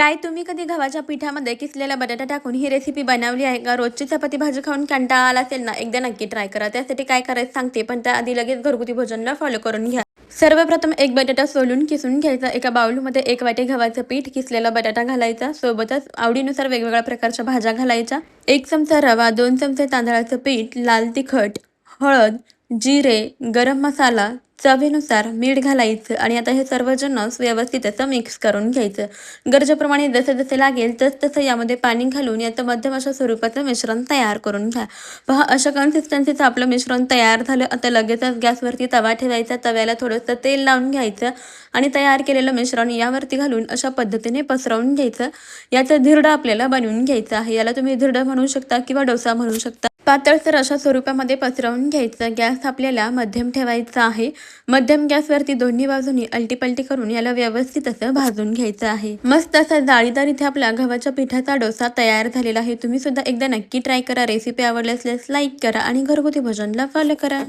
काय तुम्ही कधी गव्हाच्या पिठामध्ये किसलेला बटाटा टाकून ही रेसिपी बनवली आहे का? रोजची चपाती भाजी खाऊन कंटाळा आला असेल ना, एकदा नक्की ट्राय करा. त्यासाठी काय करायचं सांगते, पण त्याआधी लगेच घरगुती भोजनला फॉलो करून घ्या. सर्वप्रथम एक बटाटा सोलून किसून घ्यायचा. एका बाउलमध्ये 1 वाटी गव्हाचं पीठ, किसलेला बटाटा घालायचा. सोबतच आवडीनुसार वेगवेगळ्या प्रकारच्या भाज्या घालायच्या. 1 चमचा रवा, 2 चमचे तांदळाचं पीठ, लाल तिखट, हळद, जिरे, गरम मसाला, चवीनुसार मीठ घालायचं आणि आता हे सर्व जिन्नस व्यवस्थित असं मिक्स करून घ्यायचं. गरजेप्रमाणे जसं जसं लागेल तसं यामध्ये पाणी घालून याचं मध्यम अशा स्वरूपाचं मिश्रण तयार करून घ्या. पहा, अशा कन्सिस्टन्सीचं आपलं मिश्रण तयार झालं. आता लगेचच गॅसवरती तवा ठेवायचा. तव्याला थोडंसं तेल लावून घ्यायचं आणि तयार केलेलं मिश्रण यावरती घालून अशा पद्धतीने पसरवून घ्यायचं. याचं धिरडं आपल्याला बनवून घ्यायचं आहे. याला तुम्ही धिरडं म्हणू शकता किंवा डोसा म्हणू शकता. पातळसर अशा स्वरूपामध्ये पसरवून घ्यायचं. गॅस आपल्याला मध्यम ठेवायचा आहे. मध्यम गॅसवरती दोन्ही बाजूनी अलटीपलटी करून याला व्यवस्थित असं भाजून घ्यायचं आहे. मस्त असा जाळीदार इथे आपला गव्हाच्या पिठाचा डोसा तयार झालेला आहे. तुम्ही सुद्धा एकदा नक्की ट्राय करा. रेसिपी आवडली असल्यास लाईक करा आणि घरगुती भोजनला फॉलो करा.